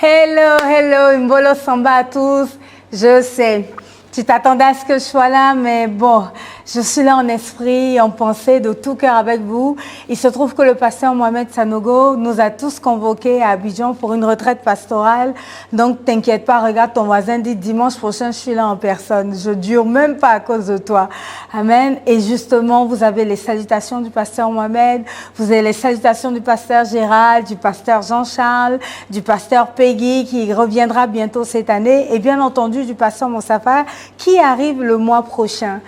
Hello, hello, Mbolo Samba à tous. Je sais, tu t'attendais à ce que je sois là, mais bon, je suis là en esprit, en pensée, de tout cœur avec vous. Il se trouve que le pasteur Mohamed Sanogo nous a tous convoqués à Abidjan pour une retraite pastorale. Donc, t'inquiète pas, regarde ton voisin, dit dimanche prochain, je suis là en personne. Je dure même pas à cause de toi. Amen. Et justement, vous avez les salutations du pasteur Mohamed, vous avez les salutations du pasteur Gérald, du pasteur Jean-Charles, du pasteur Peggy qui reviendra bientôt cette année et bien entendu du pasteur Moussafa qui arrive le mois prochain.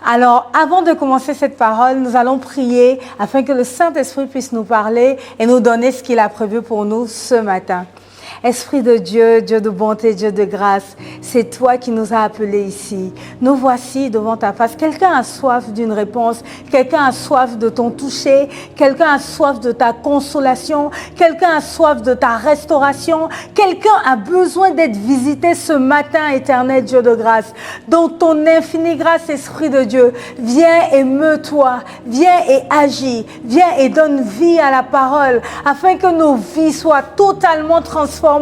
Alors, avant de commencer cette parole, nous allons prier afin que le Saint-Esprit puisse nous parler et nous donner ce qu'il a prévu pour nous ce matin. Esprit de Dieu, Dieu de bonté, Dieu de grâce, c'est toi qui nous as appelés ici. Nous voici devant ta face. Quelqu'un a soif d'une réponse, quelqu'un a soif de ton toucher, quelqu'un a soif de ta consolation, quelqu'un a soif de ta restauration, quelqu'un a besoin d'être visité ce matin, éternel Dieu de grâce. Dans ton infinie grâce, Esprit de Dieu, viens et meut-toi, viens et agis, viens et donne vie à la parole, afin que nos vies soient totalement transformées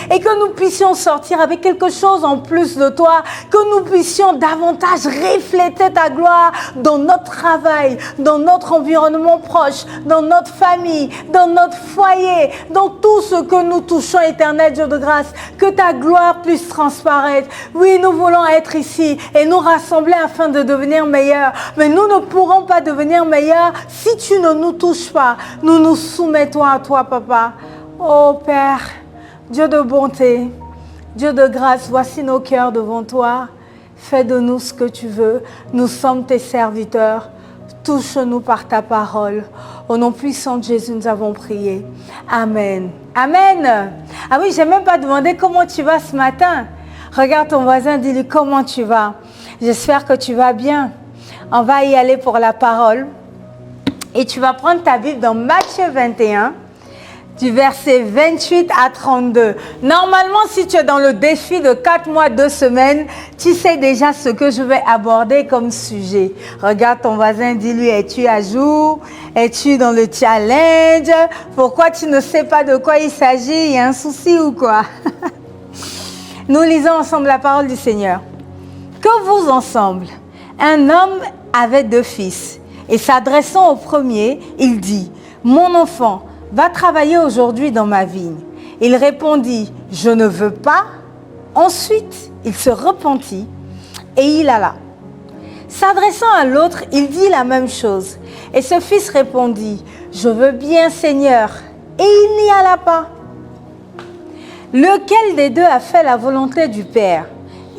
et que nous puissions sortir avec quelque chose en plus de toi, que nous puissions davantage refléter ta gloire dans notre travail, dans notre environnement proche, dans notre famille, dans notre foyer, dans tout ce que nous touchons, éternel Dieu de grâce, que ta gloire puisse transparaître. Oui, nous voulons être ici et nous rassembler afin de devenir meilleurs, mais nous ne pourrons pas devenir meilleurs si tu ne nous touches pas. Nous nous soumettons à toi, Papa. Oh Père, Dieu de bonté, Dieu de grâce, voici nos cœurs devant toi. Fais de nous ce que tu veux. Nous sommes tes serviteurs. Touche-nous par ta parole. Au nom puissant de Jésus, nous avons prié. Amen. Amen. Ah oui, je n'ai même pas demandé comment tu vas ce matin. Regarde ton voisin, dis-lui comment tu vas. J'espère que tu vas bien. On va y aller pour la parole. Et tu vas prendre ta Bible dans Matthieu 21. Du verset 28 à 32. Normalement, si tu es dans le défi de 4 mois, 2 semaines, tu sais déjà ce que je vais aborder comme sujet. Regarde ton voisin, dis-lui, es-tu à jour? Es-tu dans le challenge? Pourquoi tu ne sais pas de quoi il s'agit? Il y a un souci ou quoi? Nous lisons ensemble la parole du Seigneur. Que vous ensemble, un homme avait 2 fils. Et s'adressant au premier, il dit, mon enfant, va travailler aujourd'hui dans ma vigne. Il répondit, je ne veux pas. Ensuite, il se repentit et il alla. S'adressant à l'autre, il dit la même chose. Et ce fils répondit, je veux bien, Seigneur. Et il n'y alla pas. Lequel des deux a fait la volonté du Père?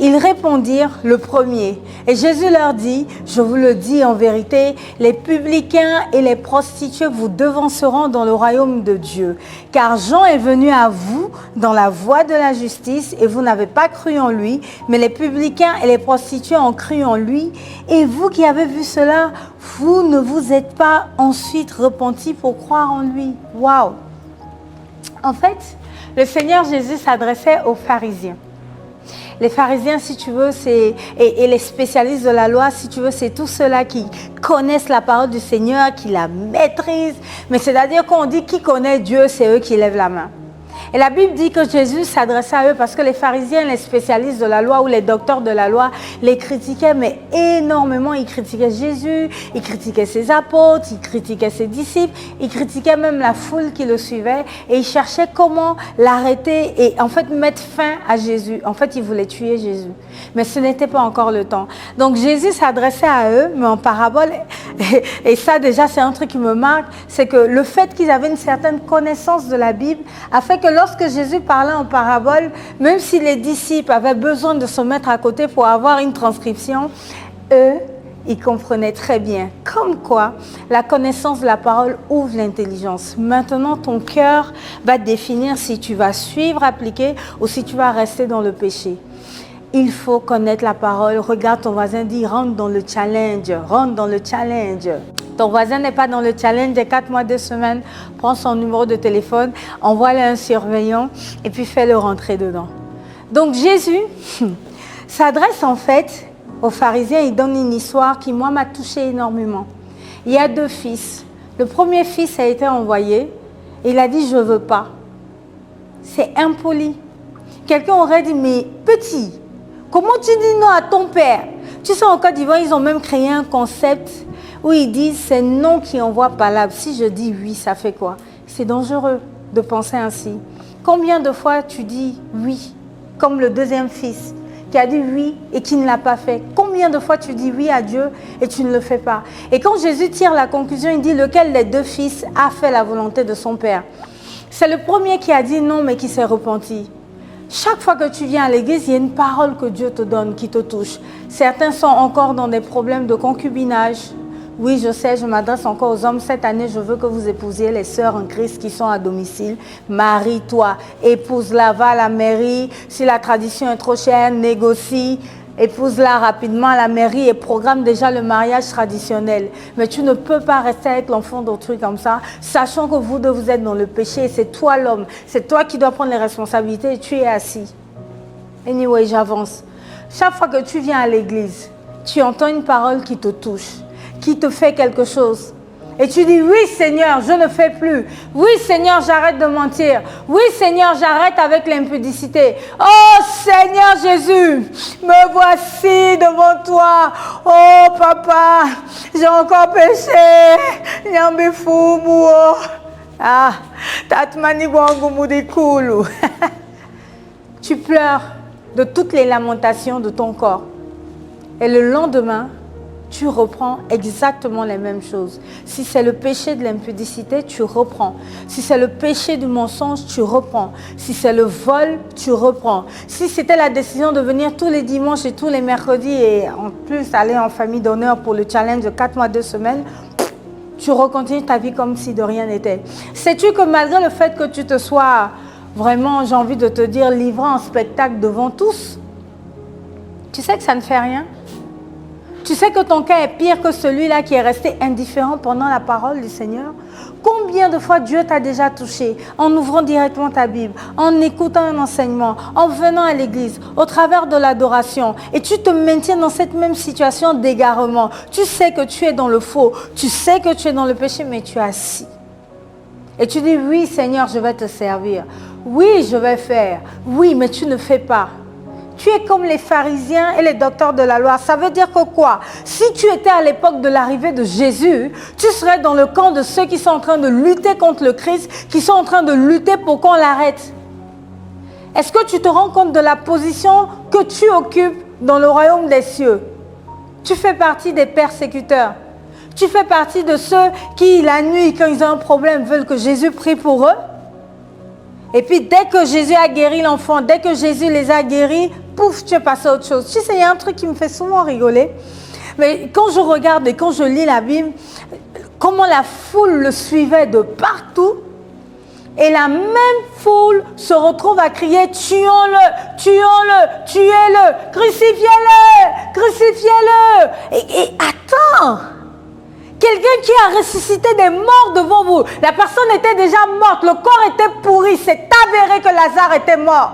Ils répondirent, le premier. Et Jésus leur dit, je vous le dis en vérité, les publicains et les prostituées vous devanceront dans le royaume de Dieu. Car Jean est venu à vous dans la voie de la justice et vous n'avez pas cru en lui, mais les publicains et les prostituées ont cru en lui. Et vous qui avez vu cela, vous ne vous êtes pas ensuite repentis pour croire en lui. Waouh! En fait, le Seigneur Jésus s'adressait aux pharisiens. Les pharisiens, si tu veux, et les spécialistes de la loi, si tu veux, c'est tous ceux-là qui connaissent la parole du Seigneur, qui la maîtrisent. Mais c'est-à-dire qu'on dit qui connaît Dieu, c'est eux qui lèvent la main. Et la Bible dit que Jésus s'adressait à eux parce que les pharisiens, les spécialistes de la loi ou les docteurs de la loi les critiquaient, mais énormément. Ils critiquaient Jésus, ils critiquaient ses apôtres, ils critiquaient ses disciples, ils critiquaient même la foule qui le suivait et ils cherchaient comment l'arrêter et en fait mettre fin à Jésus. En fait, ils voulaient tuer Jésus, mais ce n'était pas encore le temps. Donc Jésus s'adressait à eux, mais en parabole, et ça déjà c'est un truc qui me marque, c'est que le fait qu'ils avaient une certaine connaissance de la Bible a fait que lorsque Jésus parlait en parabole, même si les disciples avaient besoin de se mettre à côté pour avoir une transcription, eux, ils comprenaient très bien. Comme quoi, la connaissance de la parole ouvre l'intelligence. Maintenant, ton cœur va définir si tu vas suivre, appliquer ou si tu vas rester dans le péché. Il faut connaître la parole. Regarde ton voisin, dis rentre dans le challenge, rentre dans le challenge. Ton voisin n'est pas dans le challenge des 4 mois, 2 semaines, prends son numéro de téléphone, envoie-le un surveillant et puis fais-le rentrer dedans. Donc Jésus s'adresse en fait aux pharisiens, il donne une histoire qui moi m'a touchée énormément. Il y a 2 fils. Le premier fils a été envoyé et il a dit je ne veux pas. c'est impoli. Quelqu'un aurait dit, mais petit, comment tu dis non à ton père? Tu sais, en Côte d'Ivoire, ils ont même créé un concept où ils disent, c'est non qui envoie palabre. Si je dis oui, ça fait quoi? C'est dangereux de penser ainsi. Combien de fois tu dis oui, comme le deuxième fils qui a dit oui et qui ne l'a pas fait? Combien de fois tu dis oui à Dieu et tu ne le fais pas? Et quand Jésus tire la conclusion, il dit lequel des deux fils a fait la volonté de son père? C'est le premier qui a dit non mais qui s'est repenti. Chaque fois que tu viens à l'église, il y a une parole que Dieu te donne qui te touche. Certains sont encore dans des problèmes de concubinage. Oui, je sais, je m'adresse encore aux hommes. Cette année, je veux que vous épousiez les sœurs en Christ qui sont à domicile. Marie-toi, épouse-la, va à la mairie. Si la tradition est trop chère, négocie. Épouse-la rapidement à la mairie et programme déjà le mariage traditionnel. Mais tu ne peux pas rester avec l'enfant d'autrui comme ça, sachant que vous deux, vous êtes dans le péché. C'est toi l'homme. C'est toi qui dois prendre les responsabilités et tu es assis. Anyway, j'avance. Chaque fois que tu viens à l'église, tu entends une parole qui te touche, qui te fait quelque chose. Et tu dis, oui Seigneur, je ne fais plus. Oui Seigneur, j'arrête de mentir. Oui Seigneur, j'arrête avec l'impudicité. Oh Seigneur Jésus, me voici devant toi. Oh papa, j'ai encore péché. Nyambi fumu. Ah, tatmani wangu mudikulu. Tu pleures de toutes les lamentations de ton corps. Et le lendemain, tu reprends exactement les mêmes choses. Si c'est le péché de l'impudicité, tu reprends. Si c'est le péché du mensonge, tu reprends. Si c'est le vol, tu reprends. Si c'était la décision de venir tous les dimanches et tous les mercredis et en plus aller en famille d'honneur pour le challenge de 4 mois, 2 semaines, tu recontinues ta vie comme si de rien n'était. Sais-tu que malgré le fait que tu te sois vraiment, j'ai envie de te dire, livré en spectacle devant tous, tu sais que ça ne fait rien? Tu sais que ton cas est pire que celui-là qui est resté indifférent pendant la parole du Seigneur? Combien de fois Dieu t'a déjà touché en ouvrant directement ta Bible, en écoutant un enseignement, en venant à l'église, au travers de l'adoration, et tu te maintiens dans cette même situation d'égarement. Tu sais que tu es dans le faux, tu sais que tu es dans le péché, mais tu es assis. Et tu dis, oui Seigneur, je vais te servir. Oui, je vais faire. Oui, mais tu ne fais pas. Tu es comme les pharisiens et les docteurs de la loi. Ça veut dire que quoi? Si tu étais à l'époque de l'arrivée de Jésus, tu serais dans le camp de ceux qui sont en train de lutter contre le Christ, qui sont en train de lutter pour qu'on l'arrête. Est-ce que tu te rends compte de la position que tu occupes dans le royaume des cieux? Tu fais partie des persécuteurs. Tu fais partie de ceux qui, la nuit, quand ils ont un problème, veulent que Jésus prie pour eux. Et puis, dès que Jésus a guéri l'enfant, dès que Jésus les a guéris, pouf, tu es passé à autre chose. Tu sais, il y a un truc qui me fait souvent rigoler. Mais quand je regarde et quand je lis la Bible, comment la foule le suivait de partout. Et la même foule se retrouve à crier, tuons-le, tuons-le, tuez-le, crucifiez-le, crucifiez-le. Et attends! Quelqu'un qui a ressuscité des morts devant vous. La personne était déjà morte. Le corps était pourri. C'est avéré que Lazare était mort.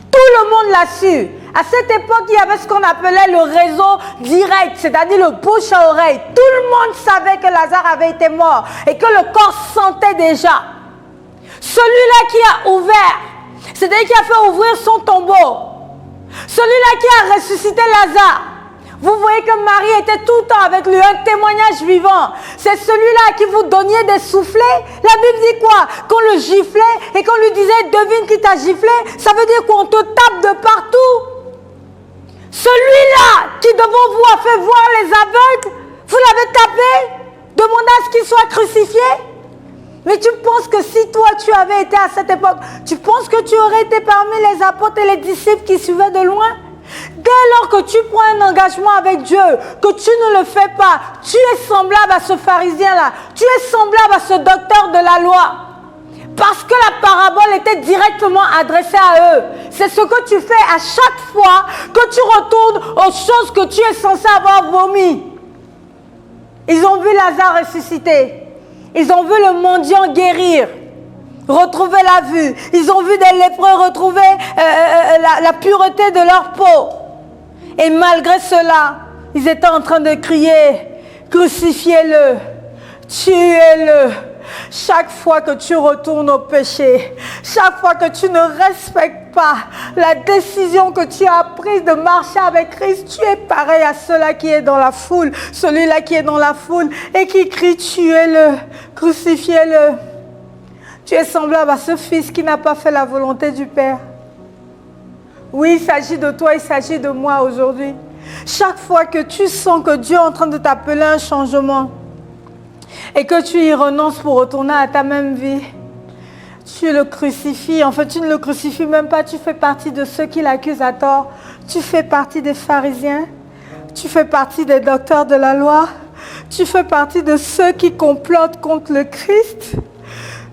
Tout le monde l'a su. À cette époque, il y avait ce qu'on appelait le réseau direct, c'est-à-dire le bouche à oreille. Tout le monde savait que Lazare avait été mort et que le corps sentait déjà. Celui-là qui a ouvert, c'est-à-dire qui a fait ouvrir son tombeau. Celui-là qui a ressuscité Lazare. Vous voyez que Marie était tout le temps avec lui, un témoignage vivant. C'est celui-là qui vous donniez des soufflets. La Bible dit quoi? Qu'on le giflait et qu'on lui disait, devine qui t'a giflé. Ça veut dire qu'on te tape de partout. Celui-là qui devant vous a fait voir les aveugles, vous l'avez tapé, demandez à ce qu'il soit crucifié. Mais tu penses que si toi tu avais été à cette époque, tu penses que tu aurais été parmi les apôtres et les disciples qui suivaient de loin? Dès lors que tu prends un engagement avec Dieu, que tu ne le fais pas, tu es semblable à ce pharisien-là, tu es semblable à ce docteur de la loi. Parce que la parabole était directement adressée à eux. C'est ce que tu fais à chaque fois que tu retournes aux choses que tu es censé avoir vomi. Ils ont vu Lazare ressusciter. Ils ont vu le mendiant guérir, retrouver la vue. Ils ont vu des lépreux retrouver la pureté de leur peau. Et malgré cela, ils étaient en train de crier, crucifiez-le, tuez-le, Chaque fois que tu retournes au péché, chaque fois que tu ne respectes pas la décision que tu as prise de marcher avec Christ, tu es pareil à celui-là qui est dans la foule, celui-là qui est dans la foule et qui crie tuez-le, crucifiez-le. Tu es semblable à ce fils qui n'a pas fait la volonté du Père. Oui, il s'agit de toi, il s'agit de moi aujourd'hui. Chaque fois que tu sens que Dieu est en train de t'appeler à un changement et que tu y renonces pour retourner à ta même vie, tu le crucifies. En fait, tu ne le crucifies même pas, tu fais partie de ceux qui l'accusent à tort. Tu fais partie des pharisiens, tu fais partie des docteurs de la loi, tu fais partie de ceux qui complotent contre le Christ.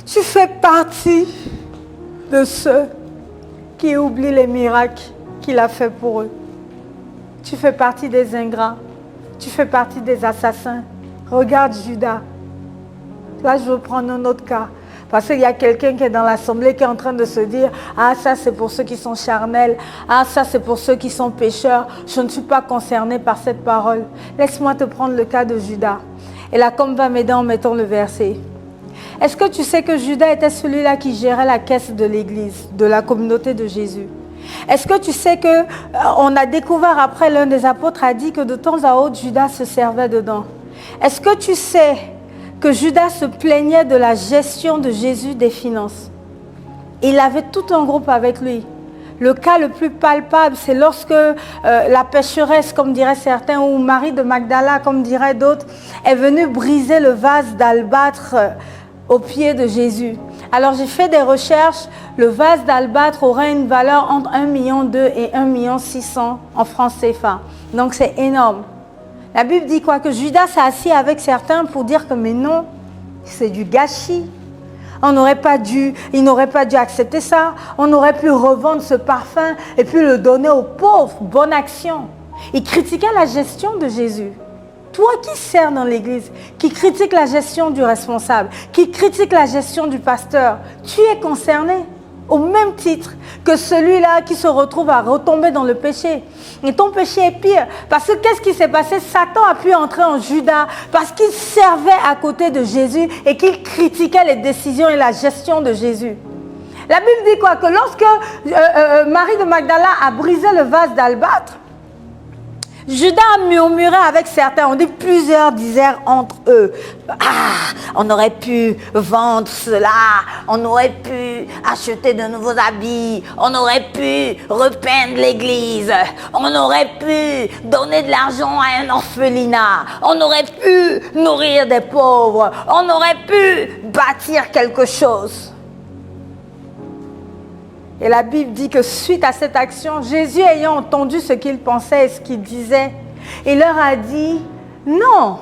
Tu fais partie de ceux qui oublient les miracles qu'il a fait pour eux. Tu fais partie des ingrats. Tu fais partie des assassins. Regarde Judas. Là, je veux prendre un autre cas. Parce qu'il y a quelqu'un qui est dans l'assemblée qui est en train de se dire « Ah, ça c'est pour ceux qui sont charnels. Ah, ça c'est pour ceux qui sont pécheurs. Je ne suis pas concerné par cette parole. » Laisse-moi te prendre le cas de Judas. Et la com va m'aider en mettant le verset. Est-ce que tu sais que Judas était celui-là qui gérait la caisse de l'église, de la communauté de Jésus? Est-ce que tu sais qu'on a découvert après, l'un des apôtres a dit que de temps à autre, Judas se servait dedans? Est-ce que tu sais que Judas se plaignait de la gestion de Jésus des finances? Il avait tout un groupe avec lui. Le cas le plus palpable, c'est lorsque la pécheresse, comme diraient certains, ou Marie de Magdala, comme diraient d'autres, est venue briser le vase d'albâtre aux pieds de Jésus. Alors j'ai fait des recherches, le vase d'albâtre aurait une valeur entre 1,2 million et 1,6 million en francs CFA. Donc c'est énorme. La Bible dit quoi? Que Judas s'est assis avec certains pour dire que mais non, c'est du gâchis. Il n'aurait pas dû accepter ça. On aurait pu revendre ce parfum et puis le donner aux pauvres. Bonne action. Il critiquait la gestion de Jésus. Toi qui sers dans l'église, qui critique la gestion du responsable, qui critique la gestion du pasteur, tu es concerné au même titre que celui-là qui se retrouve à retomber dans le péché. Et ton péché est pire. Parce que qu'est-ce qui s'est passé? Satan a pu entrer en Judas parce qu'il servait à côté de Jésus et qu'il critiquait les décisions et la gestion de Jésus. La Bible dit quoi? Que lorsque Marie de Magdala a brisé le vase d'albâtre, Judas a murmuré avec certains, on dit plusieurs disaient entre eux, « Ah, on aurait pu vendre cela, on aurait pu acheter de nouveaux habits, on aurait pu repeindre l'église, on aurait pu donner de l'argent à un orphelinat, on aurait pu nourrir des pauvres, on aurait pu bâtir quelque chose. » Et la Bible dit que suite à cette action, Jésus ayant entendu ce qu'ils pensaient et ce qu'ils disaient, il leur a dit, non,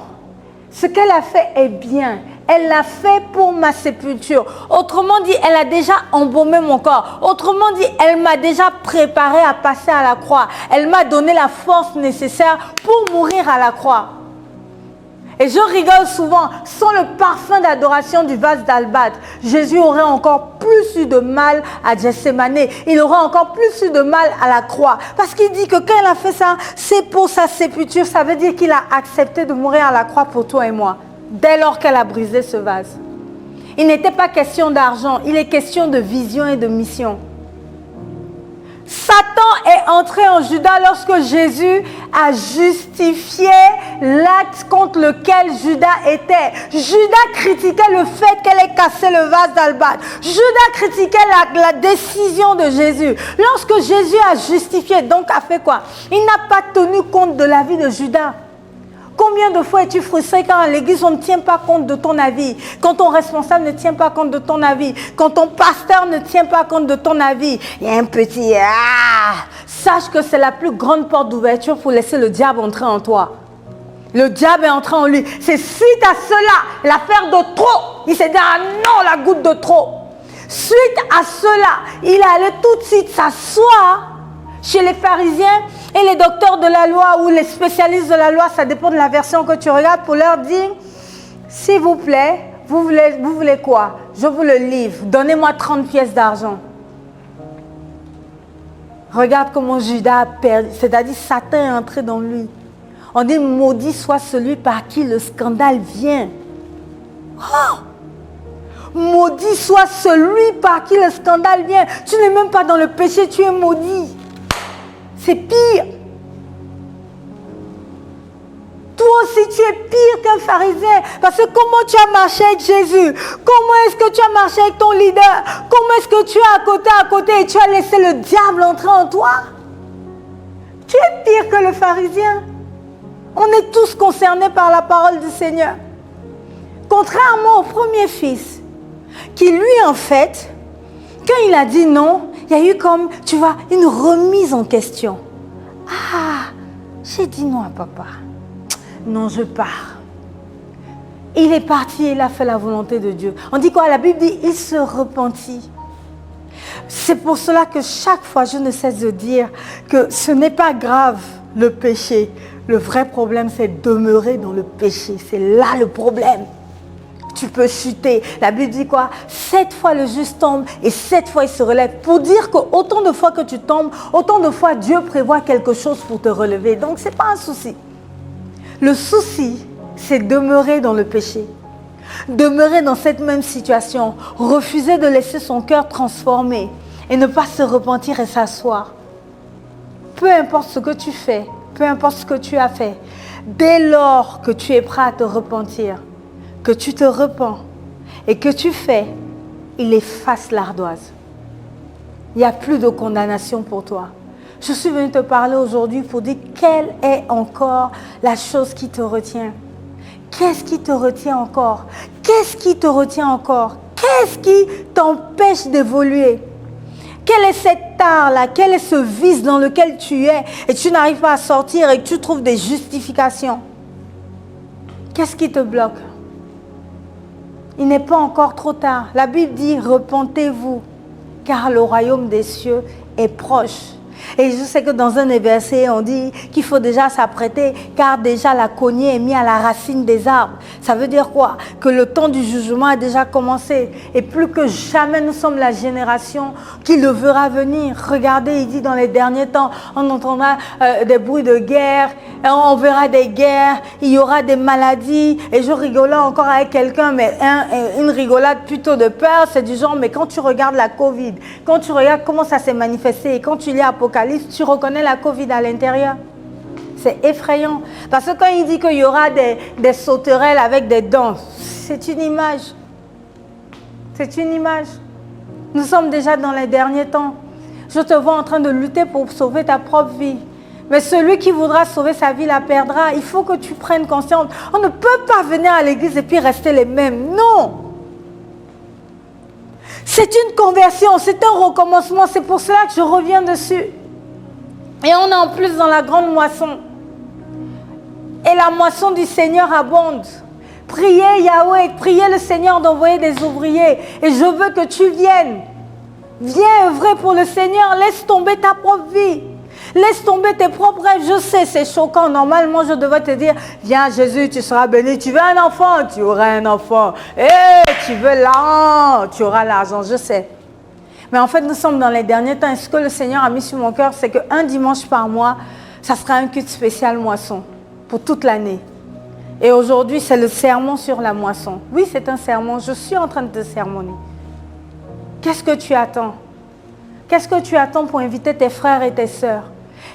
ce qu'elle a fait est bien. Elle l'a fait pour ma sépulture. Autrement dit, elle a déjà embaumé mon corps. Autrement dit, elle m'a déjà préparé à passer à la croix. Elle m'a donné la force nécessaire pour mourir à la croix. Et je rigole souvent, sans le parfum d'adoration du vase d'albâtre, Jésus aurait encore plus eu de mal à Gethsémane. Il aurait encore plus eu de mal à la croix. Parce qu'il dit que quand il a fait ça, c'est pour sa sépulture. Ça veut dire qu'il a accepté de mourir à la croix pour toi et moi. Dès lors qu'elle a brisé ce vase. Il n'était pas question d'argent, il est question de vision et de mission. Satan est entré en Judas lorsque Jésus a justifié l'acte contre lequel Judas était. Judas critiquait le fait qu'elle ait cassé le vase d'albâtre. Judas critiquait la décision de Jésus. Lorsque Jésus a justifié, donc a fait quoi? Il n'a pas tenu compte de l'avis de Judas. Combien de fois es-tu frustré quand à l'église on ne tient pas compte de ton avis, quand ton responsable ne tient pas compte de ton avis, quand ton pasteur ne tient pas compte de ton avis? Il y a un petit « Ah !» Sache que c'est la plus grande porte d'ouverture pour laisser le diable entrer en toi. Le diable est entré en lui. C'est suite à cela, l'affaire de trop. Il s'est dit « Ah non, la goutte de trop !» Suite à cela, il allait tout de suite s'asseoir chez les pharisiens et les docteurs de la loi ou les spécialistes de la loi, ça dépend de la version que tu regardes, pour leur dire, s'il vous plaît, vous voulez quoi? Je vous le livre, donnez-moi 30 pièces d'argent. Regarde comment Judas a perdu, c'est-à-dire Satan est entré dans lui. On dit, maudit soit celui par qui le scandale vient. Oh! Maudit soit celui par qui le scandale vient. Tu n'es même pas dans le péché, tu es maudit. C'est pire. Toi aussi, tu es pire qu'un pharisien. Parce que comment tu as marché avec Jésus? Comment est-ce que tu as marché avec ton leader? Comment est-ce que tu es à côté et tu as laissé le diable entrer en toi? Tu es pire que le pharisien. On est tous concernés par la parole du Seigneur. Contrairement au premier fils, qui lui, en fait, quand il a dit non, il y a eu comme, tu vois, une remise en question. Ah, j'ai dit non à papa. Non, je pars. Il est parti et il a fait la volonté de Dieu. On dit quoi? La Bible dit, il se repentit. C'est pour cela que chaque fois, je ne cesse de dire que ce n'est pas grave le péché. Le vrai problème, c'est demeurer dans le péché. C'est là le problème. Tu peux chuter. La Bible dit quoi? 7 fois le juste tombe et 7 fois il se relève. Pour dire que autant de fois que tu tombes, autant de fois Dieu prévoit quelque chose pour te relever. Donc, ce n'est pas un souci. Le souci, c'est demeurer dans le péché. Demeurer dans cette même situation. Refuser de laisser son cœur transformer et ne pas se repentir et s'asseoir. Peu importe ce que tu fais, peu importe ce que tu as fait, dès lors que tu es prêt à te repentir, que tu te repens et que tu fais, il efface l'ardoise. Il n'y a plus de condamnation pour toi. Je suis venue te parler aujourd'hui pour dire quelle est encore la chose qui te retient. Qu'est-ce qui te retient encore? Qu'est-ce qui te retient encore? Qu'est-ce qui t'empêche d'évoluer? Quelle est cette tare-là? Quel est ce vice dans lequel tu es et tu n'arrives pas à sortir et que tu trouves des justifications? Qu'est-ce qui te bloque? Il n'est pas encore trop tard. La Bible dit, repentez-vous, car le royaume des cieux est proche. Et je sais que dans un des versets, on dit qu'il faut déjà s'apprêter, car déjà la cognée est mise à la racine des arbres. Ça veut dire quoi? Que le temps du jugement a déjà commencé. Et plus que jamais, nous sommes la génération qui le verra venir. Regardez, il dit dans les derniers temps, on entendra des bruits de guerre, on verra des guerres, il y aura des maladies. Et je rigolais encore avec quelqu'un, mais une rigolade plutôt de peur, c'est du genre, mais quand tu regardes la Covid, quand tu regardes comment ça s'est manifesté, et quand tu lis Apocalypse, tu reconnais la Covid à l'intérieur. C'est effrayant. Parce que quand il dit qu'il y aura des sauterelles avec des dents, c'est une image. C'est une image. Nous sommes déjà dans les derniers temps. Je te vois en train de lutter pour sauver ta propre vie. Mais celui qui voudra sauver sa vie la perdra. Il faut que tu prennes conscience. On ne peut pas venir à l'église et puis rester les mêmes. Non. C'est une conversion, c'est un recommencement. C'est pour cela que je reviens dessus. Et on est en plus dans la grande moisson. Et la moisson du Seigneur abonde. Priez Yahweh, priez le Seigneur d'envoyer des ouvriers. Et je veux que tu viennes. Viens œuvrer pour le Seigneur. Laisse tomber ta propre vie. Laisse tomber tes propres rêves. Je sais, c'est choquant. Normalement, je devrais te dire, viens Jésus, tu seras béni. Tu veux un enfant, tu auras un enfant. Tu veux l'argent, tu auras l'argent. Je sais. Mais en fait, nous sommes dans les derniers temps. Et ce que le Seigneur a mis sur mon cœur, c'est qu'un dimanche par mois, ça sera un culte spécial moisson pour toute l'année. Et aujourd'hui, c'est le sermon sur la moisson. Oui, c'est un sermon. Je suis en train de te sermonner. Qu'est-ce que tu attends? Qu'est-ce que tu attends pour inviter tes frères et tes sœurs?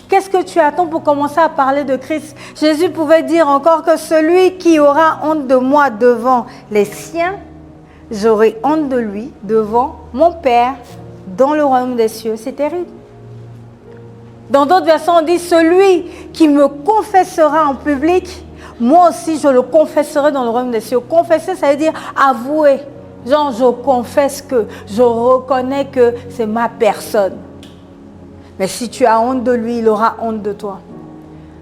Qu'est-ce que tu attends pour commencer à parler de Christ? Jésus pouvait dire encore que celui qui aura honte de moi devant les siens, j'aurai honte de lui devant mon Père dans le royaume des cieux. C'est terrible. Dans d'autres versets, on dit, celui qui me confessera en public, moi aussi je le confesserai dans le royaume des cieux. Confesser, ça veut dire avouer. Genre, je confesse que, je reconnais que c'est ma personne. Mais si tu as honte de lui, il aura honte de toi.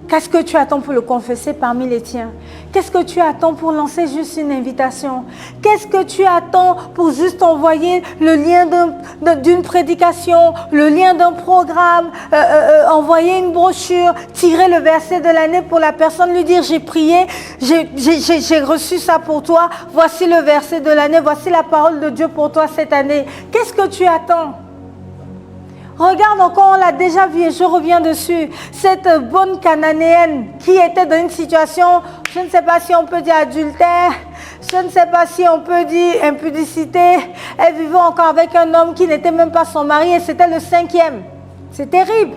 Qu'est-ce que tu attends pour le confesser parmi les tiens? Qu'est-ce que tu attends pour lancer juste une invitation? Qu'est-ce que tu attends pour juste envoyer le lien d'une prédication, le lien d'un programme, envoyer une brochure, tirer le verset de l'année pour la personne, lui dire j'ai prié, j'ai reçu ça pour toi, voici le verset de l'année, voici la parole de Dieu pour toi cette année. Qu'est-ce que tu attends? Regarde encore, on l'a déjà vu et je reviens dessus. Cette bonne cananéenne qui était dans une situation, je ne sais pas si on peut dire adultère, Je ne sais pas si on peut dire impudicité. Elle vivait encore avec un homme qui n'était même pas son mari et c'était le 5e. C'est terrible.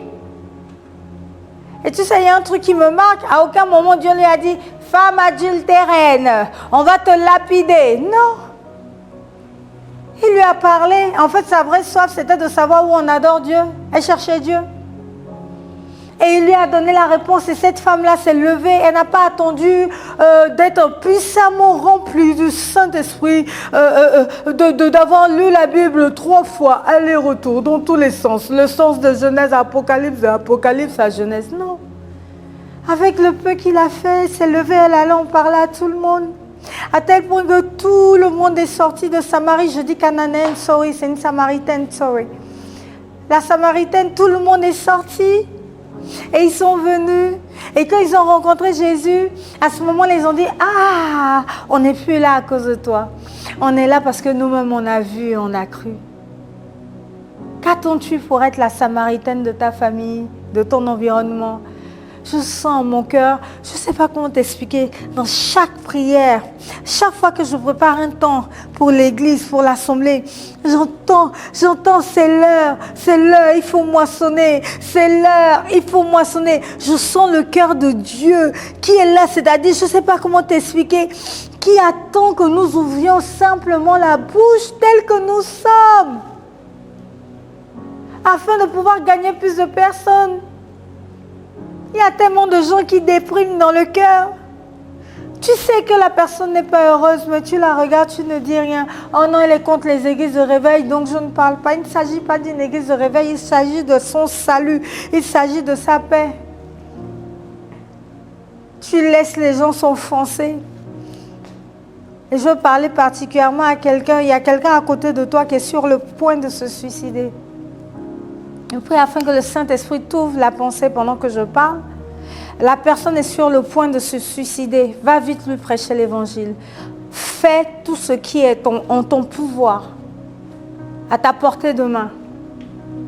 Et tu sais, il y a un truc qui me marque. À aucun moment Dieu lui a dit, femme adultérienne, on va te lapider. Non. Il lui a parlé. En fait, sa vraie soif, c'était de savoir où on adore Dieu. Elle cherchait Dieu. Et il lui a donné la réponse. Et cette femme-là s'est levée. Elle n'a pas attendu d'être puissamment remplie du Saint-Esprit, d'avoir lu la Bible 3 fois, aller-retour, dans tous les sens. Le sens de Genèse à Apocalypse, de Apocalypse à Genèse. Non. Avec le peu qu'il a fait, s'est levé, elle allait en parler à tout le monde. À tel point que tout le monde est sorti de Samarie. Je dis cananéenne, sorry, c'est une samaritaine, sorry. La samaritaine, tout le monde est sorti. Et ils sont venus. Et quand ils ont rencontré Jésus, à ce moment-là, ils ont dit, ah, on n'est plus là à cause de toi. On est là parce que nous-mêmes, on a vu, on a cru. Qu'attends-tu pour être la samaritaine de ta famille, de ton environnement? Je sens en mon cœur, je ne sais pas comment t'expliquer, dans chaque prière, chaque fois que je prépare un temps pour l'église, pour l'assemblée, j'entends, c'est l'heure, il faut moissonner, c'est l'heure, il faut moissonner. Je sens le cœur de Dieu qui est là, c'est-à-dire, je ne sais pas comment t'expliquer, qui attend que nous ouvrions simplement la bouche telle que nous sommes, afin de pouvoir gagner plus de personnes. Il y a tellement de gens qui dépriment dans le cœur. Tu sais que la personne n'est pas heureuse, mais tu la regardes, tu ne dis rien. Oh non, elle est contre les églises de réveil, donc je ne parle pas. Il ne s'agit pas d'une église de réveil, il s'agit de son salut. Il s'agit de sa paix. Tu laisses les gens s'enfoncer. Et je veux parler particulièrement à quelqu'un. Il y a quelqu'un à côté de toi qui est sur le point de se suicider. Je prie afin que le Saint-Esprit t'ouvre la pensée pendant que je parle. La personne est sur le point de se suicider. Va vite lui prêcher l'évangile. Fais tout ce qui est en ton pouvoir, à ta portée de main,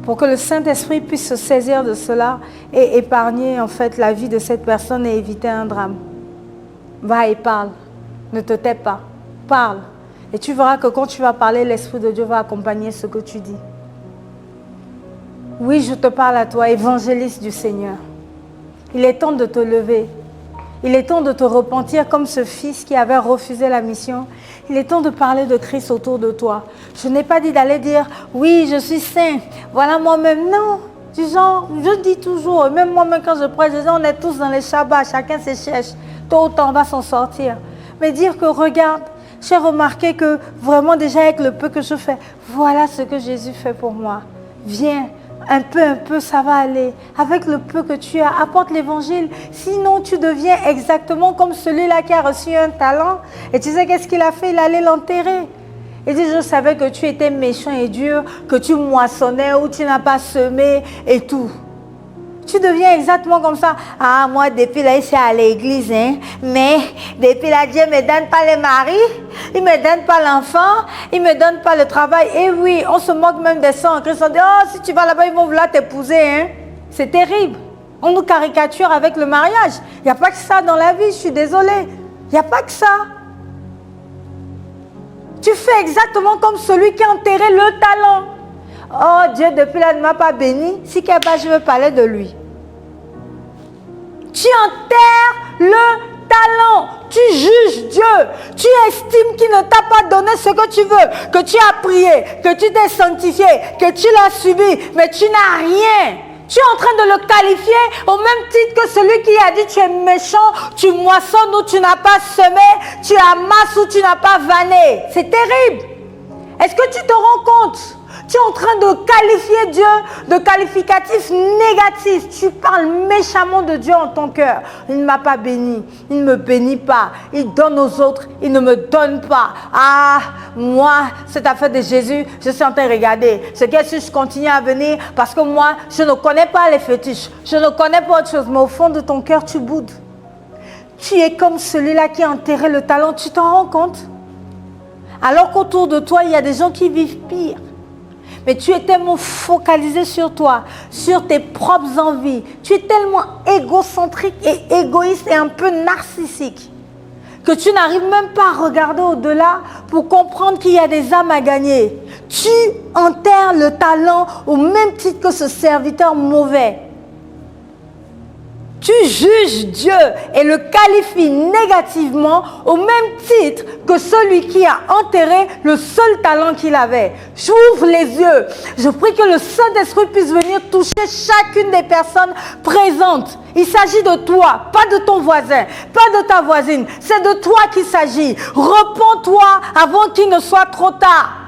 pour que le Saint-Esprit puisse se saisir de cela et épargner en fait la vie de cette personne et éviter un drame. Va et parle. Ne te tais pas. Parle. Et tu verras que quand tu vas parler, l'Esprit de Dieu va accompagner ce que tu dis. Oui, je te parle à toi, évangéliste du Seigneur. Il est temps de te lever. Il est temps de te repentir comme ce fils qui avait refusé la mission. Il est temps de parler de Christ autour de toi. Je n'ai pas dit d'aller dire, oui, je suis saint, voilà moi-même. Non, du genre, je dis toujours, même moi-même quand je prêche, je dis, on est tous dans les Shabbats, chacun se cherche. Tôt ou tard, on va s'en sortir. Mais dire que, regarde, j'ai remarqué que vraiment déjà avec le peu que je fais, voilà ce que Jésus fait pour moi. Viens. Un peu, ça va aller. Avec le peu que tu as, apporte l'évangile. Sinon, tu deviens exactement comme celui-là qui a reçu un talent. Et tu sais qu'est-ce qu'il a fait? Il allait l'enterrer. Il dit, je savais que tu étais méchant et dur, que tu moissonnais ou tu n'as pas semé et tout. Tu deviens exactement comme ça. Ah, moi, depuis là, je suis à l'église, hein. Mais depuis là, Dieu ne me donne pas le mari, il ne me donne pas l'enfant, il ne me donne pas le travail. Et oui, on se moque même des saints en Christ. On dit, oh, si tu vas là-bas, ils vont vouloir t'épouser, hein. C'est terrible. On nous caricature avec le mariage. Il n'y a pas que ça dans la vie, je suis désolée. Il n'y a pas que ça. Tu fais exactement comme celui qui a enterré le talent. Oh, Dieu, depuis là, ne m'a pas béni. Si quelque part, je veux parler de lui. Tu enterres le talent. Tu juges Dieu. Tu estimes qu'il ne t'a pas donné ce que tu veux. Que tu as prié, que tu t'es sanctifié, que tu l'as subi. Mais tu n'as rien. Tu es en train de le qualifier au même titre que celui qui a dit tu es méchant, tu moissonnes ou tu n'as pas semé, tu amasses ou tu n'as pas vanné. C'est terrible. Est-ce que tu te rends compte? Tu es en train de qualifier Dieu de qualificatifs négatifs. Tu parles méchamment de Dieu en ton cœur. Il ne m'a pas béni. Il ne me bénit pas. Il donne aux autres. Il ne me donne pas. Ah, moi, cette affaire de Jésus, je suis en train de regarder. C'est que si je continue à venir, parce que moi, je ne connais pas les fétiches. Je ne connais pas autre chose. Mais au fond de ton cœur, tu boudes. Tu es comme celui-là qui a enterré le talent. Tu t'en rends compte? Alors qu'autour de toi, il y a des gens qui vivent pire. Mais tu es tellement focalisé sur toi, sur tes propres envies. Tu es tellement égocentrique et égoïste et un peu narcissique que tu n'arrives même pas à regarder au-delà pour comprendre qu'il y a des âmes à gagner. Tu enterres le talent au même titre que ce serviteur mauvais. Tu juges Dieu et le qualifies négativement au même titre que celui qui a enterré le seul talent qu'il avait. J'ouvre les yeux. Je prie que le Saint-Esprit puisse venir toucher chacune des personnes présentes. Il s'agit de toi, pas de ton voisin, pas de ta voisine. C'est de toi qu'il s'agit. Repens-toi avant qu'il ne soit trop tard.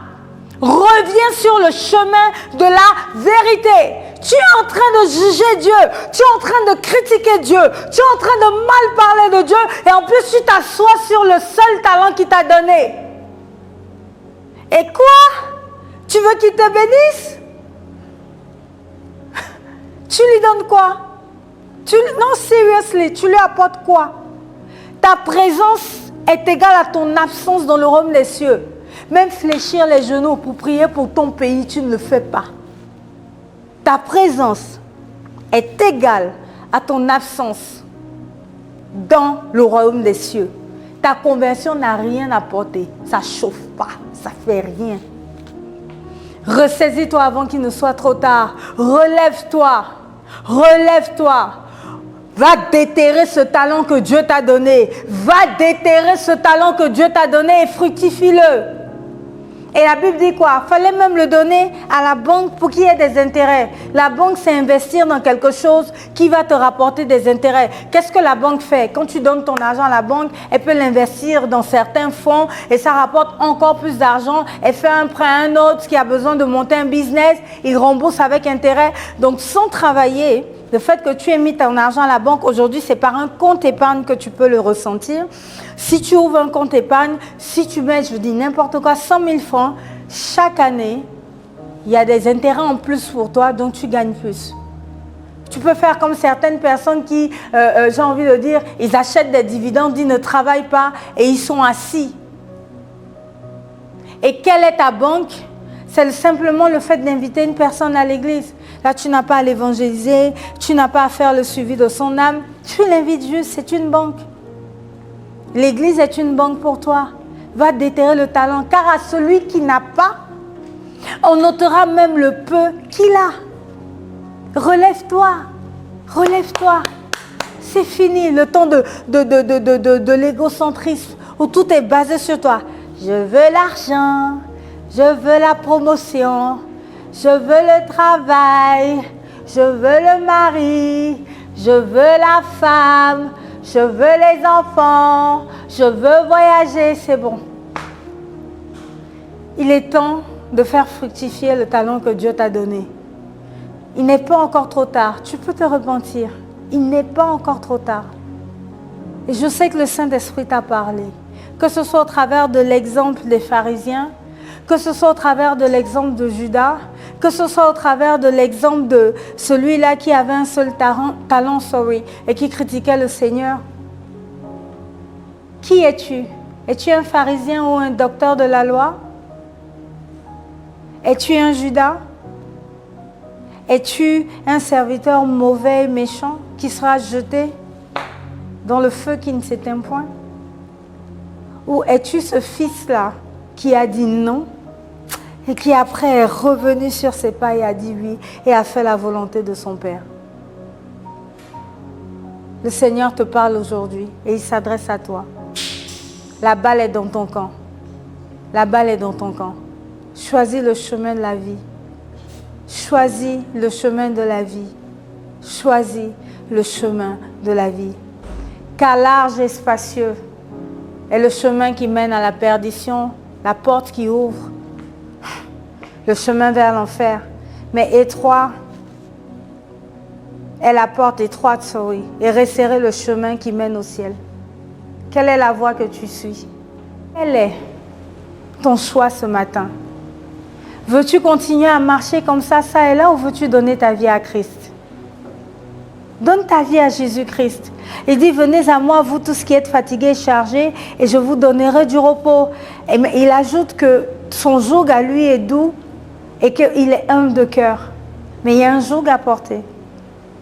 Reviens sur le chemin de la vérité. Tu es en train de juger Dieu. Tu es en train de critiquer Dieu. Tu es en train de mal parler de Dieu. Et en plus, tu t'assois sur le seul talent qu'il t'a donné. Et quoi? Tu veux qu'il te bénisse? Tu lui donnes quoi? Non, seriously, tu lui apportes quoi? Ta présence est égale à ton absence dans le royaume des cieux. Même fléchir les genoux pour prier pour ton pays, tu ne le fais pas. Ta présence est égale à ton absence dans le royaume des cieux. Ta conversion n'a rien apporté. Ça ne chauffe pas, ça ne fait rien. Ressaisis-toi avant qu'il ne soit trop tard. Relève-toi. Relève-toi. Va déterrer ce talent que Dieu t'a donné. Va déterrer ce talent que Dieu t'a donné et fructifie-le. Et la Bible dit quoi? Il fallait même le donner à la banque pour qu'il y ait des intérêts. La banque, c'est investir dans quelque chose qui va te rapporter des intérêts. Qu'est-ce que la banque fait? Quand tu donnes ton argent à la banque, elle peut l'investir dans certains fonds et ça rapporte encore plus d'argent. Elle fait un prêt à un autre qui a besoin de monter un business. Il rembourse avec intérêt. Donc, sans travailler, le fait que tu aies mis ton argent à la banque, aujourd'hui, c'est par un compte épargne que tu peux le ressentir. Si tu ouvres un compte épargne, si tu mets, je dis n'importe quoi, 100 000 francs, chaque année, il y a des intérêts en plus pour toi, donc tu gagnes plus. Tu peux faire comme certaines personnes qui, j'ai envie de dire, ils achètent des dividendes, ils ne travaillent pas et ils sont assis. Et quelle est ta banque? C'est simplement le fait d'inviter une personne à l'église. Là, tu n'as pas à l'évangéliser, tu n'as pas à faire le suivi de son âme. Tu l'invites juste, c'est une banque. L'église est une banque pour toi. Va déterrer le talent, car à celui qui n'a pas, on notera même le peu qu'il a. Relève-toi, relève-toi. C'est fini le temps de l'égocentrisme où tout est basé sur toi. Je veux l'argent, je veux la promotion, je veux le travail, je veux le mari, je veux la femme, je veux les enfants, je veux voyager, c'est bon. Il est temps de faire fructifier le talent que Dieu t'a donné. Il n'est pas encore trop tard, tu peux te repentir. Il n'est pas encore trop tard. Et je sais que le Saint-Esprit t'a parlé, que ce soit au travers de l'exemple des pharisiens, que ce soit au travers de l'exemple de Judas, que ce soit au travers de l'exemple de celui-là qui avait un seul talent, et qui critiquait le Seigneur. Qui es-tu? Es-tu un pharisien ou un docteur de la loi? Es-tu un Judas? Es-tu un serviteur mauvais et méchant qui sera jeté dans le feu qui ne s'éteint point? Ou es-tu ce fils-là qui a dit non et qui après est revenu sur ses pas et a dit oui et a fait la volonté de son Père? Le Seigneur te parle aujourd'hui et il s'adresse à toi. La balle est dans ton camp. La balle est dans ton camp. Choisis le chemin de la vie. Choisis le chemin de la vie. Choisis le chemin de la vie. Car large et spacieux est le chemin qui mène à la perdition, la porte qui ouvre, le chemin vers l'enfer. Mais étroit est la porte étroite, et resserré le chemin qui mène au ciel. Quelle est la voie que tu suis? Quel est ton choix ce matin? Veux-tu continuer à marcher comme ça et là, ou veux-tu donner ta vie à Christ? Donne ta vie à Jésus-Christ. Il dit, venez à moi, vous tous qui êtes fatigués et chargés, et je vous donnerai du repos. Et il ajoute que son joug à lui est doux et qu'il est humble de cœur. Mais il y a un joug à porter.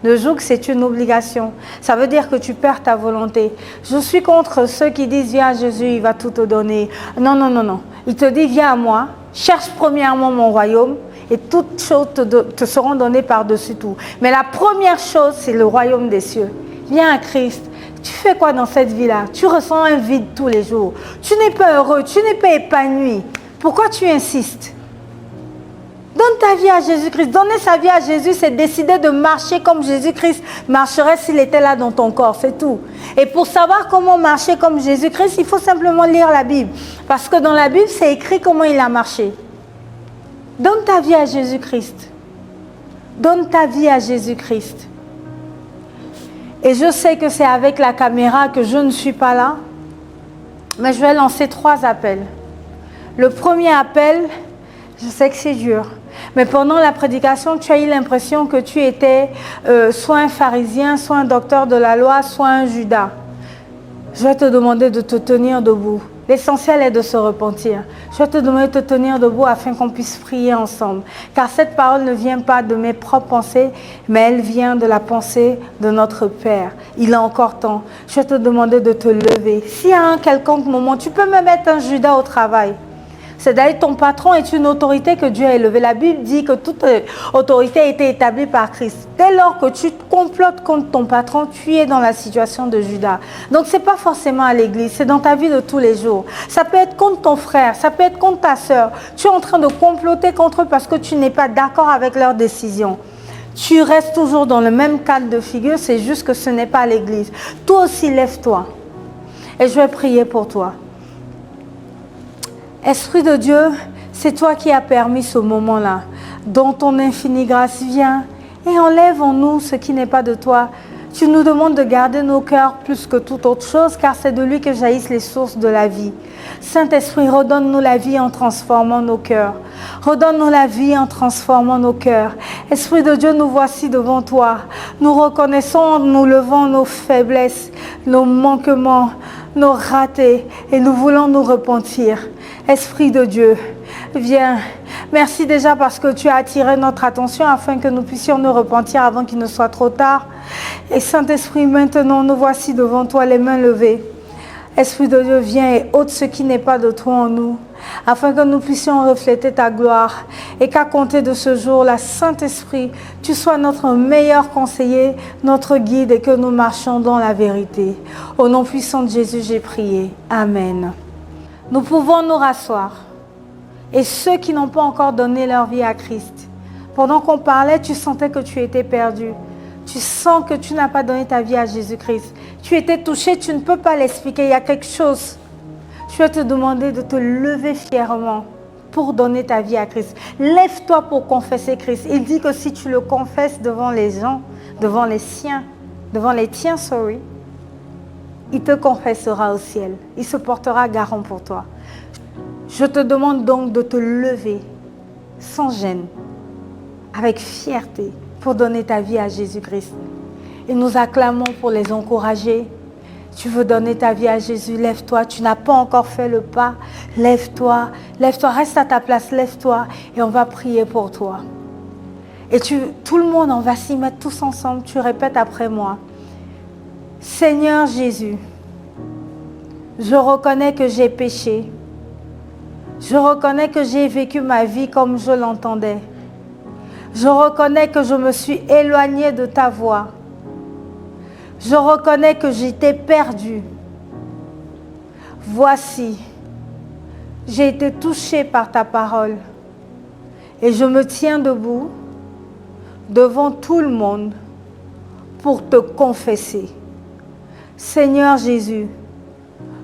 Le joug, c'est une obligation. Ça veut dire que tu perds ta volonté. Je suis contre ceux qui disent, viens à Jésus, il va tout te donner. Non, non, non, non. Il te dit, viens à moi, cherche premièrement mon royaume et toutes choses te seront données par-dessus tout. Mais la première chose, c'est le royaume des cieux. Viens à Christ. Tu fais quoi dans cette vie-là? Tu ressens un vide tous les jours. Tu n'es pas heureux, tu n'es pas épanoui. Pourquoi tu insistes? Donne ta vie à Jésus-Christ. Donner sa vie à Jésus, c'est décider de marcher comme Jésus-Christ marcherait s'il était là dans ton corps, c'est tout. Et pour savoir comment marcher comme Jésus-Christ, il faut simplement lire la Bible. Parce que dans la Bible, c'est écrit comment il a marché. Donne ta vie à Jésus-Christ. Donne ta vie à Jésus-Christ. Et je sais que c'est avec la caméra que je ne suis pas là, mais je vais lancer 3 appels. Le premier appel, je sais que c'est dur, mais pendant la prédication, tu as eu l'impression que tu étais soit un pharisien, soit un docteur de la loi, soit un Judas. Je vais te demander de te tenir debout. L'essentiel est de se repentir. Je vais te demander de te tenir debout afin qu'on puisse prier ensemble. Car cette parole ne vient pas de mes propres pensées, mais elle vient de la pensée de notre Père. Il est encore temps. Je vais te demander de te lever. S'il y a un quelconque moment, tu peux même être un Judas au travail. C'est d'ailleurs ton patron est une autorité que Dieu a élevée. La Bible dit que toute autorité a été établie par Christ. Dès lors que tu complotes contre ton patron, tu es dans la situation de Judas. Donc ce n'est pas forcément à l'église, c'est dans ta vie de tous les jours. Ça peut être contre ton frère, ça peut être contre ta sœur. Tu es en train de comploter contre eux parce que tu n'es pas d'accord avec leurs décisions. Tu restes toujours dans le même cadre de figure, c'est juste que ce n'est pas à l'église. Toi aussi, lève-toi. Et je vais prier pour toi. Esprit de Dieu, c'est toi qui as permis ce moment-là. Dans ton infinie grâce, viens et enlève en nous ce qui n'est pas de toi. Tu nous demandes de garder nos cœurs plus que toute autre chose, car c'est de lui que jaillissent les sources de la vie. Saint-Esprit, redonne-nous la vie en transformant nos cœurs. Redonne-nous la vie en transformant nos cœurs. Esprit de Dieu, nous voici devant toi. Nous reconnaissons, nous levons nos faiblesses, nos manquements, nos ratés, et nous voulons nous repentir. Esprit de Dieu, viens. Merci déjà parce que tu as attiré notre attention afin que nous puissions nous repentir avant qu'il ne soit trop tard. Et Saint-Esprit, maintenant, nous voici devant toi les mains levées. Esprit de Dieu, viens et ôte ce qui n'est pas de toi en nous, afin que nous puissions refléter ta gloire et qu'à compter de ce jour-là, Saint-Esprit, tu sois notre meilleur conseiller, notre guide et que nous marchions dans la vérité. Au nom puissant de Jésus, j'ai prié. Amen. Nous pouvons nous rasseoir. Et ceux qui n'ont pas encore donné leur vie à Christ, pendant qu'on parlait, tu sentais que tu étais perdu. Tu sens que tu n'as pas donné ta vie à Jésus-Christ. Tu étais touché, tu ne peux pas l'expliquer. Il y a quelque chose. Je vais te demander de te lever fièrement pour donner ta vie à Christ. Lève-toi pour confesser Christ. Il dit que si tu le confesses devant les gens, devant les tiens, il te confessera au ciel. Il se portera garant pour toi. Je te demande donc de te lever sans gêne, avec fierté, pour donner ta vie à Jésus-Christ. Et nous acclamons pour les encourager. Tu veux donner ta vie à Jésus, lève-toi. Tu n'as pas encore fait le pas, lève-toi. Lève-toi, reste à ta place, lève-toi. Et on va prier pour toi. Et tout le monde, on va s'y mettre tous ensemble. Tu répètes après moi. Seigneur Jésus, je reconnais que j'ai péché. Je reconnais que j'ai vécu ma vie comme je l'entendais. Je reconnais que je me suis éloignée de ta voix. Je reconnais que j'étais perdue. Voici, j'ai été touchée par ta parole. Et je me tiens debout devant tout le monde pour te confesser. Seigneur Jésus,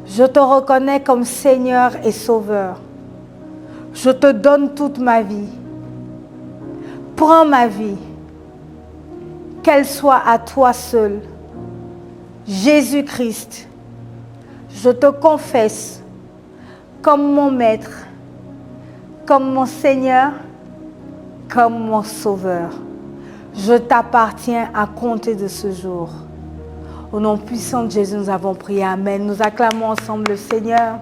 je te reconnais comme Seigneur et Sauveur. Je te donne toute ma vie. Prends ma vie, qu'elle soit à toi seul. Jésus-Christ, je te confesse comme mon Maître, comme mon Seigneur, comme mon Sauveur. Je t'appartiens à compter de ce jour. Au nom puissant de Jésus, nous avons prié. Amen. Nous acclamons ensemble le Seigneur.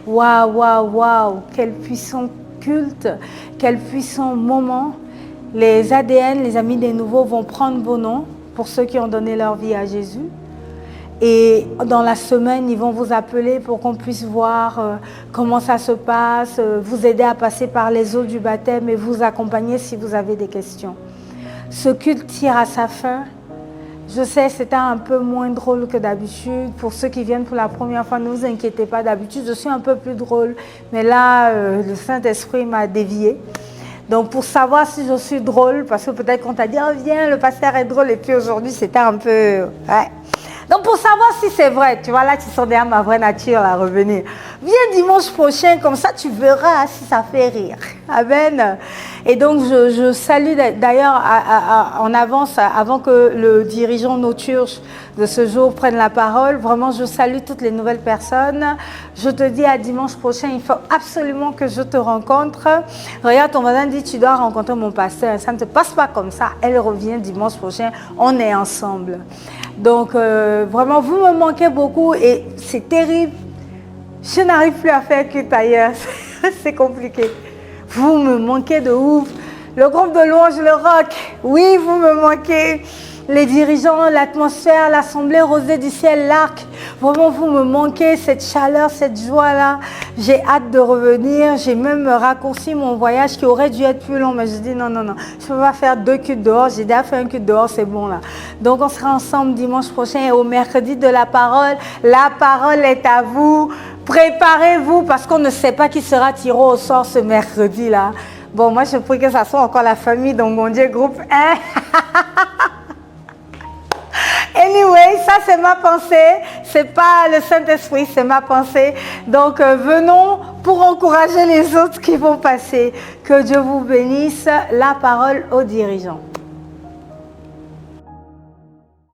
Waouh, waouh, waouh. Quel puissant culte, quel puissant moment. Les ADN, les amis des nouveaux, vont prendre vos noms pour ceux qui ont donné leur vie à Jésus. Et dans la semaine, ils vont vous appeler pour qu'on puisse voir comment ça se passe, vous aider à passer par les eaux du baptême et vous accompagner si vous avez des questions. Ce culte tire à sa fin. Je sais, c'était un peu moins drôle que d'habitude. Pour ceux qui viennent pour la première fois, ne vous inquiétez pas. D'habitude, je suis un peu plus drôle. Mais là, le Saint-Esprit m'a dévié. Donc, pour savoir si je suis drôle, parce que peut-être qu'on t'a dit, oh, viens, le pasteur est drôle. Et puis aujourd'hui, c'était un peu... Ouais. Donc, pour savoir si c'est vrai, tu vois, là, tu sens derrière ma vraie nature, là, revenir. Viens dimanche prochain, comme ça, tu verras si ça fait rire. Amen. Et donc, je salue d'ailleurs en avance, avant que le dirigeant Noturge de ce jour prenne la parole. Vraiment, je salue toutes les nouvelles personnes. Je te dis à dimanche prochain, il faut absolument que je te rencontre. Regarde, ton voisin dit, tu dois rencontrer mon pasteur. Ça ne se passe pas comme ça. Elle revient dimanche prochain, on est ensemble. Donc, vraiment, vous me manquez beaucoup et c'est terrible. Je n'arrive plus à faire culte ailleurs. C'est compliqué. Vous me manquez de ouf. Le groupe de louange, le rock, oui, vous me manquez. Les dirigeants, l'atmosphère, l'assemblée rosée du ciel, l'arc. Vraiment, vous me manquez, cette chaleur, cette joie-là. J'ai hâte de revenir. J'ai même raccourci mon voyage qui aurait dû être plus long. Mais je dis non, non, non. Je ne peux pas faire 2 cultes dehors. J'ai déjà fait un culte dehors, c'est bon là. Donc, on sera ensemble dimanche prochain et au mercredi de la parole. La parole est à vous. Préparez-vous parce qu'on ne sait pas qui sera tiré au sort ce mercredi-là. Bon, moi, je prie que ça soit encore la famille dans mon Dieu groupe 1. Anyway, ça c'est ma pensée, c'est pas le Saint-Esprit, c'est ma pensée. Donc venons pour encourager les autres qui vont passer. Que Dieu vous bénisse. La parole aux dirigeants.